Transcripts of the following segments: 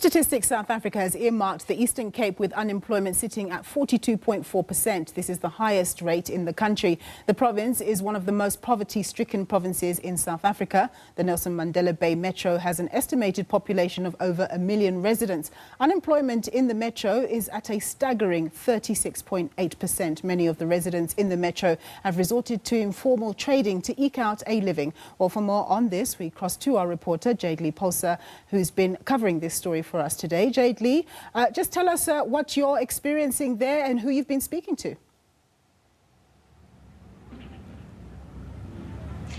Statistics South Africa has earmarked the Eastern Cape with unemployment sitting at 42.4%. This is the highest rate in the country. The province is one of the most poverty-stricken provinces in South Africa. The Nelson Mandela Bay Metro has an estimated population of over 1 million residents. Unemployment in the Metro is at a staggering 36.8%. Many of the residents in the Metro have resorted to informal trading to eke out a living. Well, for more on this, we cross to our reporter, Jayed-Leigh Paulse, who's been covering this story for us today. Jayed-Leigh, just tell us what you're experiencing there and who you've been speaking to.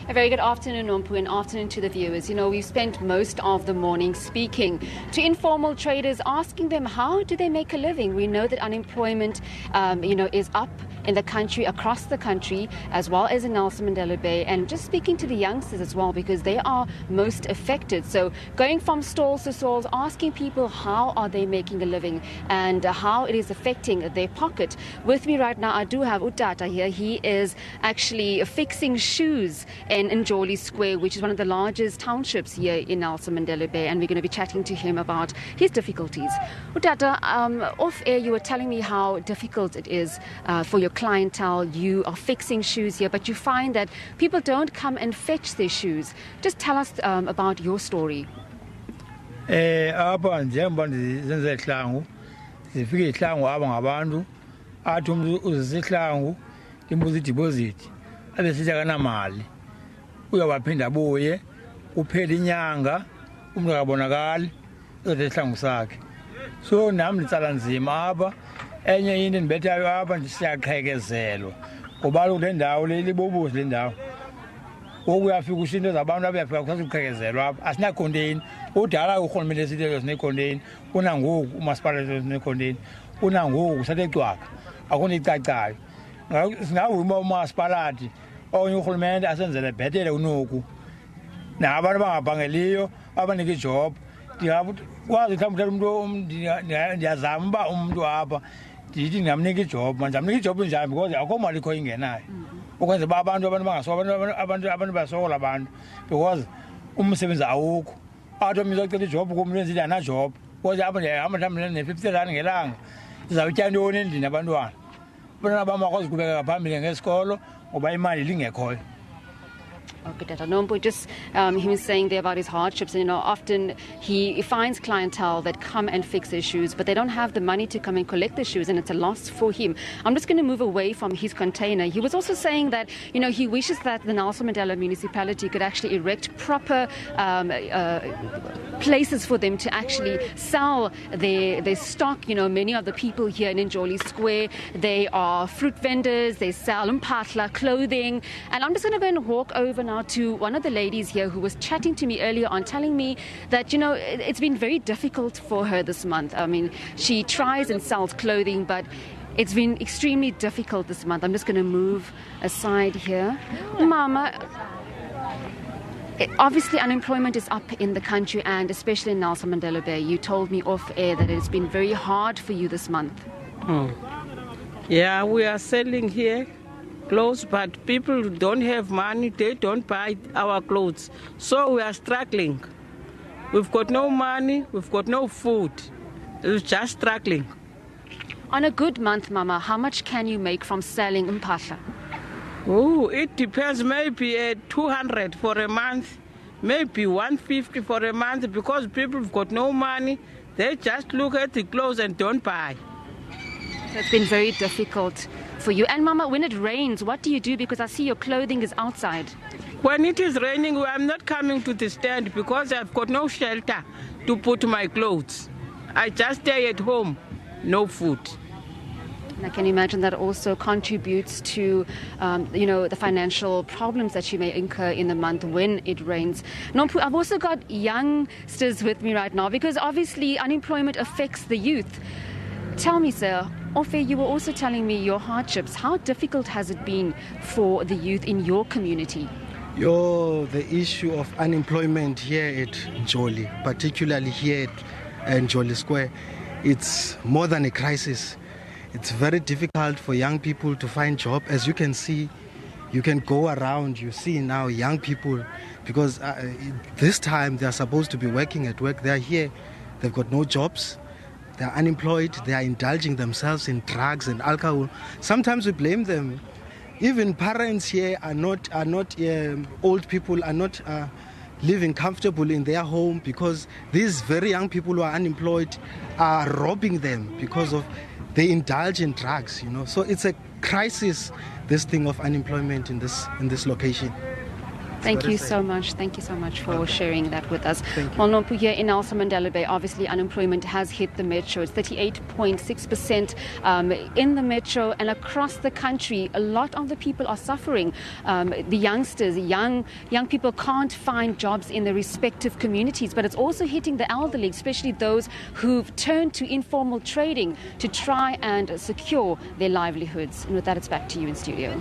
A very good afternoon, Nompu, and afternoon to the viewers. You know, we've spent most of the morning speaking to informal traders, asking them how do they make a living. We know that unemployment, is up in the country, across the country, as well as in Nelson Mandela Bay, and just speaking to the youngsters as well, because they are most affected. So going from stalls to stalls, asking people how are they making a living and how it is affecting their pocket. With me right now, I do have Utata here. He is actually fixing shoes in Jayed-Leigh Square, which is one of the largest townships here in Nelson Mandela Bay, and we're going to be chatting to him about his difficulties. Utata, off air you were telling me how difficult it is for your clientele. You are fixing shoes here, but you find that people don't come and fetch their shoes. Just tell us about your story. Apha njengoba ndizenze ihlangu zifike ihlangu aba ngabantu athi umuntu uzisa ihlangu imbuza ideposit abe sithi akanamali uyawaphinda abuye kuphela inyanga umuntu akabonakali uzothe ihlangu sakhe. So nami nditsala nzima apha. Enye into endibethayo apha siyaqhekezelwa ngoba le ndawo libobusi le ndawo. Ngoku uyafika usho into zabantu abuyafika kusaqhekezelwa apha asinacontainer. Udala urhulumente esithi sinecontainer unangoku umasipala sinecontainer unangoku sathecwaka akho icacayo. Singawuma umasipalati onye urhulumente asenzele bhetele unoku nabantu bangabhangeliyo abanika ijob. Ndingakwazi mhlawumbi umuntu ndiyazama uba umuntu apha ndithi ndingamnika ijob manje amnika ijob njani because akho mali ikho ingenayo ukwenza uba abantu abantu basokola abantu because umsebenzi awukho athi omnye uzocela ijob kumntu enzithi anajob because apha ndiyahamba mhlawumbi ne-50 rand ngelanga ndizawutya ntoni endlini abantwana bam akwazi ukubeka phambili ngesikolo ngoba imali lingekhoyo. Okay, Nompu, just he was saying there about his hardships, and often he finds clientele that come and fix his shoes, but they don't have the money to come and collect the shoes, and it's a loss for him. I'm just going to move away from his container. He was also saying that he wishes that the Nelson Mandela municipality could actually erect proper places for them to actually sell their stock. Many of the people here in Jayed-Leigh Square, they are fruit vendors, they sell mpahla, clothing, and I'm just going to go and walk over now to one of the ladies here who was chatting to me earlier on, telling me that it's been very difficult for her this month. I mean, she tries and sells clothing, but it's been extremely difficult this month. I'm just going to move aside here. Mama, obviously unemployment is up in the country and especially in Nelson Mandela Bay. You told me off air that it's been very hard for you this month. Yeah, we are selling here clothes, but people don't have money. They don't buy our clothes. So we are struggling. We've got no money. We've got no food. We're just struggling. On a good month, Mama, how much can you make from selling mpahla? Oh, it depends. Maybe 200 for a month, maybe 150 for a month, because people have got no money. They just look at the clothes and don't buy. So it's been very difficult for you. And Mama, when it rains, what do you do? Because I see your clothing is outside. When it is raining, I'm not coming to the stand because I've got no shelter to put my clothes. I just stay at home, no food. And I can imagine that also contributes to, the financial problems that you may incur in the month when it rains. Nompu, I've also got youngsters with me right now because obviously unemployment affects the youth. Tell me, sir, off air, you were also telling me your hardships. How difficult has it been for the youth in your community? The issue of unemployment here at Jayed-Leigh, particularly here at Jayed-Leigh Square, it's more than a crisis. It's very difficult for young people to find jobs. As you can see, you can go around, you see now young people, because this time they're supposed to be working at work. They're here they've got no jobs, they're unemployed, they are indulging themselves in drugs and alcohol. Sometimes we blame them. Even parents here are not old people are not living comfortable in their home because these very young people who are unemployed are robbing them because of they indulge in drugs, you know. So it's a crisis, this thing of unemployment in this location. Thank you so much. Thank you so much for sharing that with us. Thank you. Well, Nompu, here in Nelson Mandela Bay, obviously unemployment has hit the metro. It's 38.6% in the metro and across the country. A lot of the people are suffering. The youngsters, young people can't find jobs in their respective communities, but it's also hitting the elderly, especially those who've turned to informal trading to try and secure their livelihoods. And with that, it's back to you in studio.